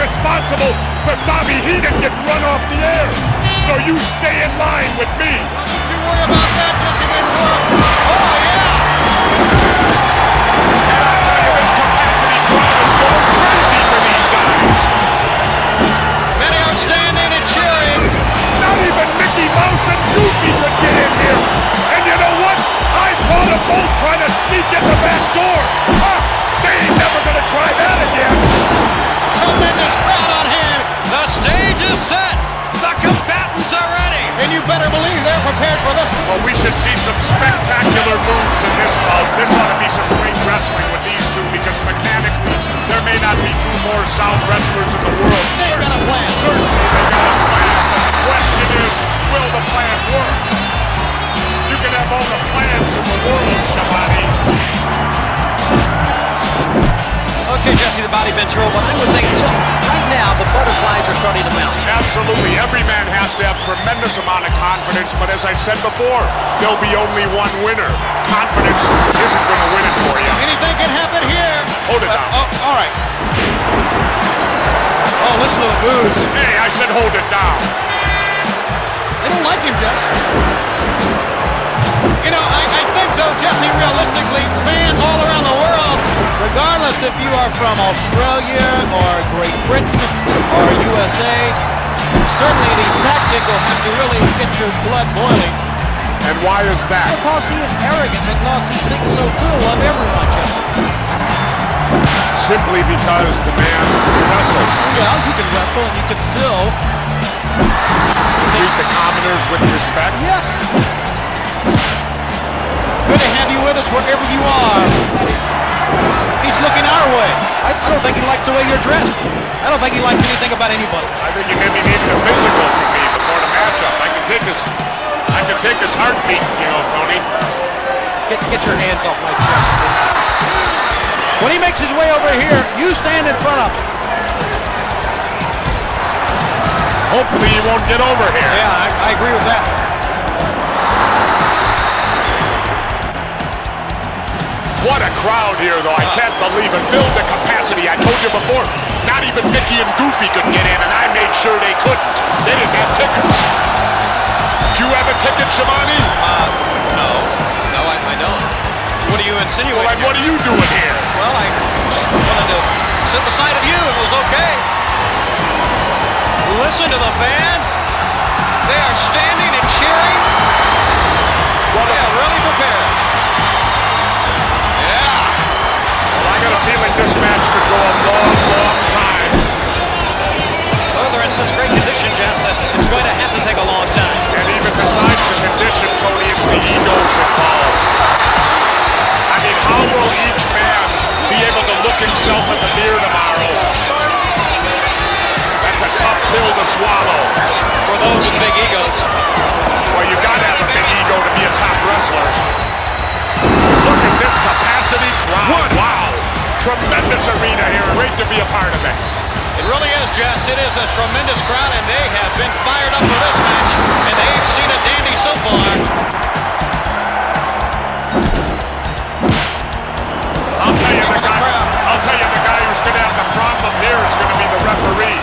responsible for Bobby Heenan getting run off the air. So you stay in line with me. Don't you worry about that, Jesse Ventura. Oh, yeah! And I'll tell you, this capacity crowd is going crazy for these guys. Many are standing and cheering. Not even Mickey Mouse and Goofy would get in here. And you know what? I caught them both trying to sneak in the back door. They ain't never gonna try that again. Tremendous crowd on hand. The stage is set. The combatants are ready. And you better believe they're prepared for this. Well, we should see some spectacular moves in this bout. This ought to be some great wrestling with these two because mechanically there may not be two more sound wrestlers in the world. They've got a plan. Certainly they got a plan. But the question is, will the plan work? You can have all the plans in the world, Shabani. Okay, Jesse, the Bobby Ventura, but I would think just right now the butterflies are starting to mount. Absolutely. Every man has to have tremendous amount of confidence, but as I said before, there'll be only one winner. Confidence isn't going to win it for you. Anything can happen here. Hold it down. All right. Oh, listen to the boos. Hey, I said hold it down. They don't like him, Jesse. You know, I think, though, Jesse, realistically, fans all around the world, regardless if you are from Australia or Great Britain or USA, certainly the tactic will have to really get your blood boiling. And why is that? Because he is arrogant, because he thinks so little of everyone, Jesse. Simply because the man wrestles. Well, you can wrestle and you can still treat the commoners with respect. Yes. Good to have you with us wherever you are. He's looking our way. I don't think he likes the way you're dressed. I don't think he likes anything about anybody. I think you may be needing a physical from me before the matchup. I can take his heartbeat, you know, Tony. Get your hands off my chest. When he makes his way over here, you stand in front of him. Hopefully he won't get over here. Yeah, I agree with that. What a crowd here, though. I can't believe it. Filled the capacity. I told you before, not even Mickey and Goofy could get in, and I made sure they couldn't. They didn't have tickets. Do you have a ticket, Shivani? No, I don't. What are you insinuating? Well, then what are you doing here? Well, I just wanted to sit beside of you. It was okay. Listen to the fans. They are standing and cheering. Well, they are really prepared. I got a feeling this match could go a long, long time. Well, they're in such great condition, Jess, that it's going to have to take a long time. And even besides the condition, Tony, it's the egos involved. I mean, how will each man be able to look himself in the mirror tomorrow? That's a tough pill to swallow. For those with big egos. Well, you got to have a big ego to be a top wrestler. Look at this capacity crowd. Wow. Tremendous arena here. Great to be a part of it. It really is, Jess. It is a tremendous crowd, and they have been fired up for this match, and they've seen a dandy so far. I'll tell you the guy who's going to have the problem here is going to be the referee.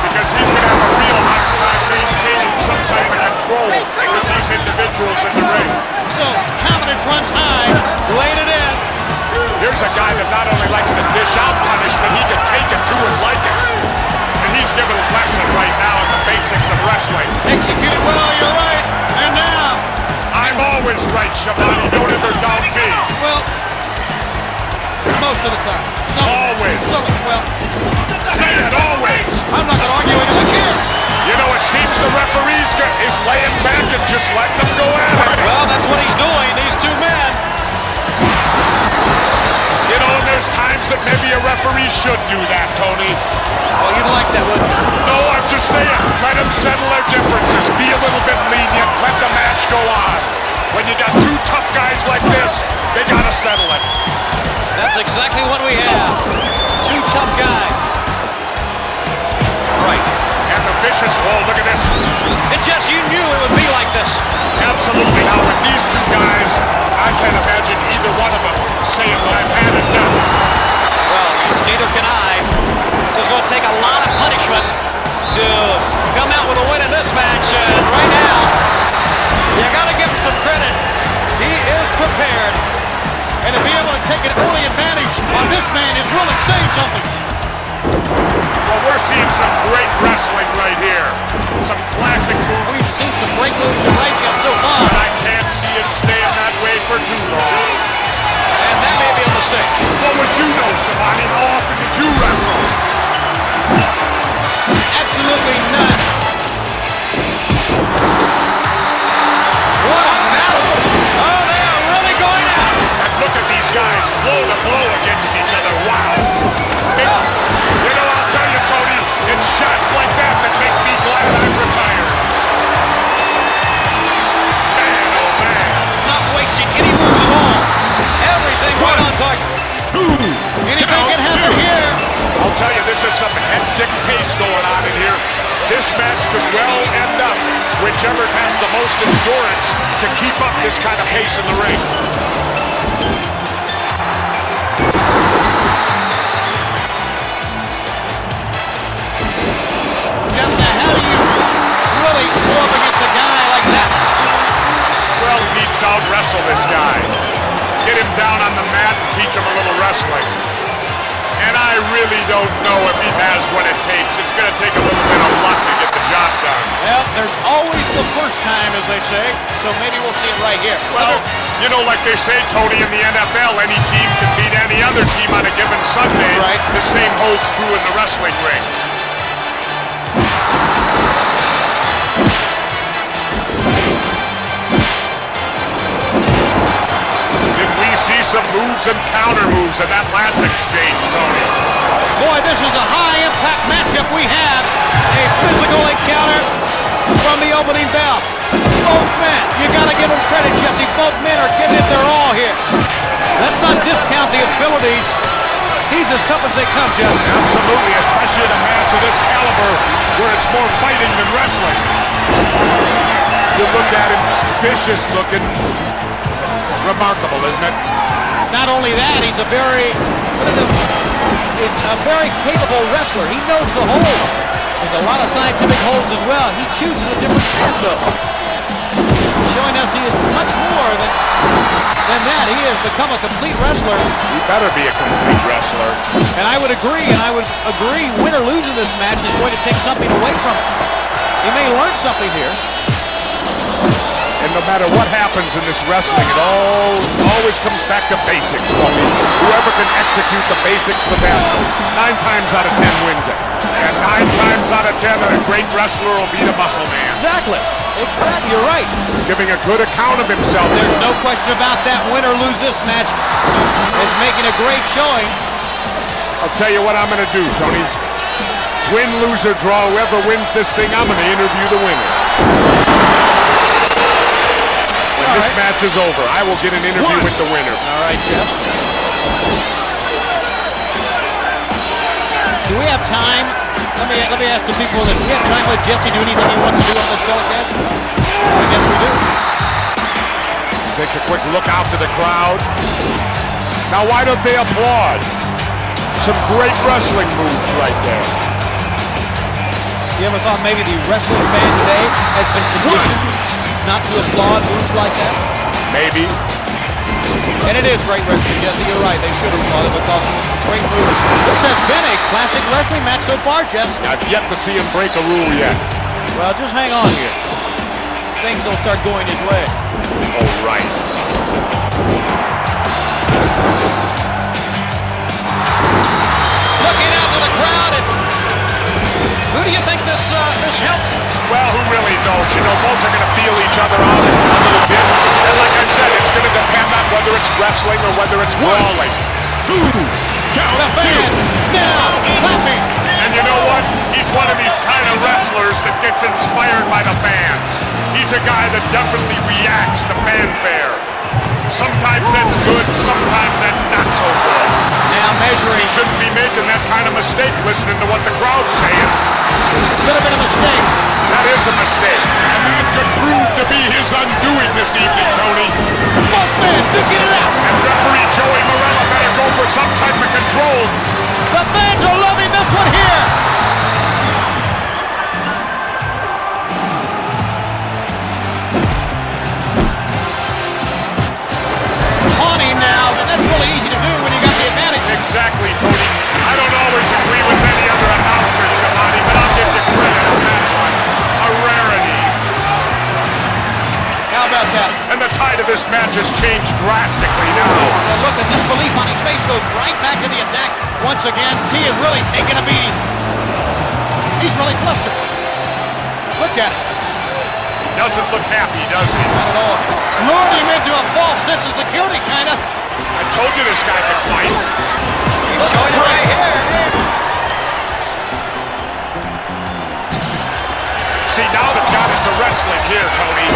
Because he's going to have a real hard time maintaining some type of control with these individuals in the ring. So, confidence runs high, laying it in. Here's a guy that not only likes to dish out punishment, he can take it too and like it. And he's giving a lesson right now in the basics of wrestling. Executed well, you're right. And now, I'm always right, Shabani. Don't ever doubt me. Well, most of the time. No, always. Well, say it always. I'm not going to argue with you. Look here. You know, it seems the referee's is laying back and just letting them go at it. Well, that's what he's doing, these two men. You know, there's times that maybe a referee should do that, Tony. Oh, you'd like that, wouldn't you? No, I'm just saying, let them settle their differences. Be a little bit lenient. Let the match go on. When you got two tough guys like this, they got to settle it. That's exactly what we have. Two tough guys. Right. And the vicious, oh, look at this. And Jess, you knew it would be like this. Absolutely. Now, with these two guys, I can't imagine either one of them saying, well, I've had enough. Well, neither can I. So it's going to take a lot of punishment to come out with a win in this match. And right now, you got to give him some credit. He is prepared. And to be able to take an early advantage on this man is really saying something. Well, we're seeing some great wrestling right here. Some classic moves. We've seen some great moves tonight yet so far. But I can't see it staying that way for too long. And that may be a mistake. What would you know, Shivani? How often did you wrestle? Absolutely none. What a battle. Oh, they are really going out. And look at these guys blow to blow against each other. Wow. You know, I'll tell you, Tony, it's shots like that that make me glad I'm retired. Man, oh man. Not wasting any moves at all. Everything right on target. Anything can happen here. I'll tell you, this is some hectic pace going on in here. This match could well end up whichever has the most endurance to keep up this kind of pace in the ring. Just how do you really go up against a guy like that? Well, he needs to out-wrestle this guy. Get him down on the mat and teach him a little wrestling. And I really don't know if he has what it takes. It's going to take a little bit of luck to get the job done. Well, there's always the first time, as they say, so maybe we'll see it right here. Well, you know, like they say, Tony, in the NFL, any team can beat any other team on a given Sunday. Right. The same holds true in the wrestling ring. See some moves and counter moves in that last exchange, Tony. Boy, this is a high-impact matchup we have. A physical encounter from the opening bell. Both men, you got to give them credit, Jesse. Both men are giving it their all here. Let's not discount the abilities. He's as tough as they come, Jesse. Absolutely, especially in a match of this caliber where it's more fighting than wrestling. You look at him, vicious looking. Remarkable, isn't it? Not only that, he's a very capable wrestler. He knows the holds. There's a lot of scientific holds as well. He chooses a different path, though. Showing us he is much more than that. He has become a complete wrestler. He better be a complete wrestler. And I would agree, win or lose in this match is going to take something away from him. He may learn something here. And no matter what happens in this wrestling, it always comes back to basics. Whoever can execute the basics the best, 9 times out of 10 wins it. And 9 times out of 10, a great wrestler will beat a muscle man. Exactly. You're right. Giving a good account of himself. There's no question about that. Win or lose this match is making a great showing. I'll tell you what I'm going to do, Tony. Win, lose, or draw, whoever wins this thing, I'm going to interview the winner. When this match is over, I will get an interview with the winner. All right, Jeff. Do we have time? Let me ask the people, if we have time, let Jesse do anything he wants to do on this telecast? I guess we do. Takes a quick look out to the crowd. Now, why don't they applaud? Some great wrestling moves right there. You ever thought maybe the wrestling fan today has been conditioned not to applaud moves like that? Maybe. And it is great wrestling, Jesse. You're right. They should applaud it because it was great moves. This has been a classic wrestling match so far, Jesse. I've yet to see him break a rule yet. Well, just hang on here. Things will start going his way. All right. Looking out to the crowd, and who do you think this helps? Well, who really knows? You know, both are going to feel each other out a little bit. And like I said, it's going to depend on whether it's wrestling or whether it's brawling. The fans now clapping. And you know what? He's one of these kind of wrestlers that gets inspired by the fans. He's a guy that definitely reacts to fanfare. Sometimes that's good, sometimes that's not so good. Now measuring. He shouldn't be making that kind of mistake listening to what the crowd's saying. Could have been a mistake. That is a mistake. And that could prove to be his undoing this evening, Tony. Both men to get it out. And referee Joey Morella better go for some type of control. The fans are loving this one here. Taunting now, and that's really easy to do when you got the advantage. Exactly, Tony. I don't always agree with any other announcer, Shamani, but I'll give you credit on that one. A rarity. How about that? And the tide of this match has changed drastically now. The look of disbelief on his face goes right back to the attack. Once again, he is really taking a beating. He's really flustered. Look at it. Doesn't look happy, does he? Not at all. Lured him into a false sense of security, kind of. I told you this guy could fight. He's showing it right here. See, now they've got into wrestling here, Tony.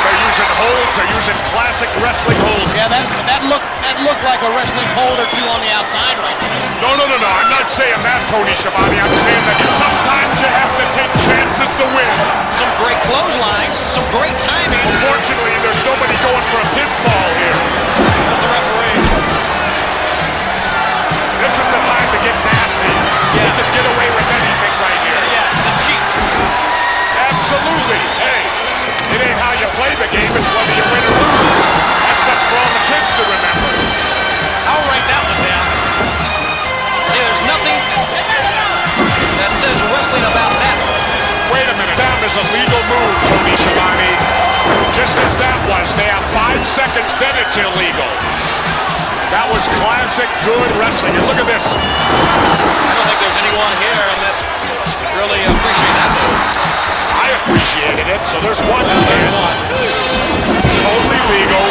They're using holds. They're using classic wrestling holds. Yeah, that looked like a wrestling hold or two on the outside right there. No. I'm not saying that, Tony Schiavone. I'm saying that sometimes you have to take chances to win. Some great clotheslines, some great timing. Unfortunately, there's nobody going for a pinfall here. That's the referee. This is the time to get nasty. Yeah. You can get away with anything right here. Yeah, the cheat. Absolutely. Hey, it ain't how you play the game, it's whether you win or lose. That's something for all the kids to remember. I'll write that one down. See, there's nothing that says wrestling about that. Wait a minute, that is a legal move, Tony Schiavone. Just as that was, they have 5 seconds, then it's illegal. That was classic good wrestling. And look at this. I don't think there's anyone here that really appreciate that move. I appreciated it, so there's one who did. Totally legal.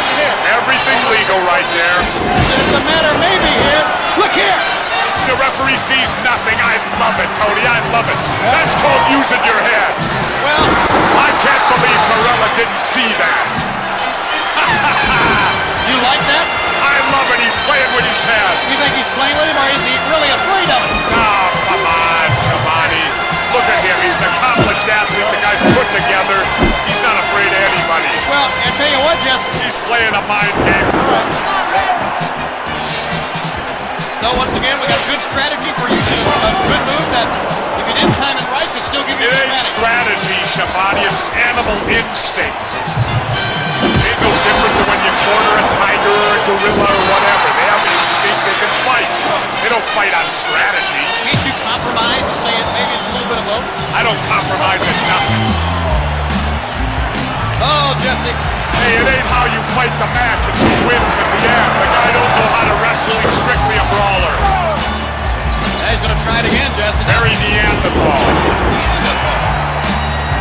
Everything legal right there. It's a matter maybe here. Look here. The referee sees nothing. I love it, Tony. I love it. That's called using your head. Well, I can't believe Marella didn't see that. you like that? I love it. He's playing with his head. You think he's playing with him, or is he really afraid of it? Oh, come on, Schiavone. Look at him. He's an accomplished athlete. The guy's put together. He's not afraid of anybody. Well, I'll tell you what, Jesse. He's playing a mind game. So once again, we got a good strategy for you to a good move that if you didn't time it right, could still give you It the ain't advantage. strategy, Schiavone. It's animal instinct. It ain't no different than when you corner a tiger or a gorilla or whatever. They have instinct. They can fight. They don't fight on strategy. Can't you compromise and say maybe it's a little bit of both? I don't compromise at nothing. Oh, Jesse. Hey, it ain't how you fight the match. It's who wins in the end. The guy don't know how to wrestle. He's strictly a brawler. Now he's going to try it again, Jesse. Very Neanderthal.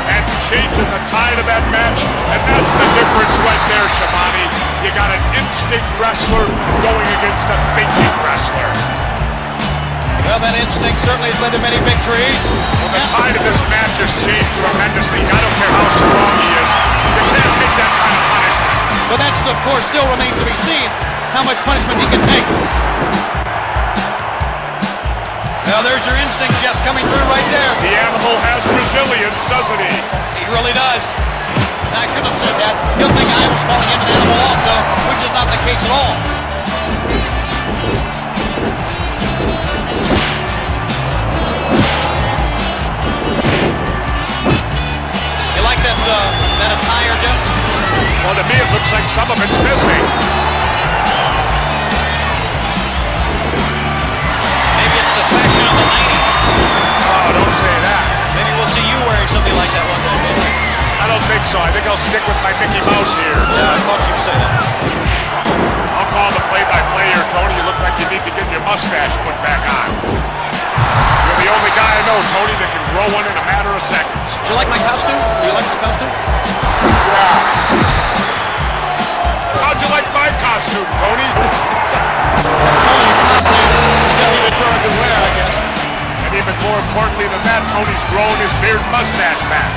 And changing the tide of that match. And that's the difference right there, Schiavone. You got an instinct wrestler going against a thinking wrestler. Well, that instinct certainly has led to many victories. Well, the tide of this match has changed tremendously. I don't care how strong he is. You can't take that kind of punishment. But that's, of course, still remains to be seen how much punishment he can take. Well, there's your instinct, Jess, coming through right there. The animal has resilience, doesn't he? He really does. I shouldn't have said that. You'll think I was calling him an animal also, which is not the case at all. You like that attire, Jess? Well, to me, it looks like some of it's missing. Maybe it's the fashion of the 90s. Oh, don't say that. Maybe we'll see you wearing something like that one day. I don't think so. I think I'll stick with my Mickey Mouse ears. Yeah, I thought you'd say that. I'll call the play-by-play here, Tony. You look like you need to get your mustache put back on. You're the only guy I know, Tony, that can grow one in a matter of seconds. Do you like my costume? Do you like the costume? Yeah. How'd you like my costume, Tony? That's only a costume. Jesse Ventura could wear, I guess. And even more importantly than that, Tony's growing his beard mustache back.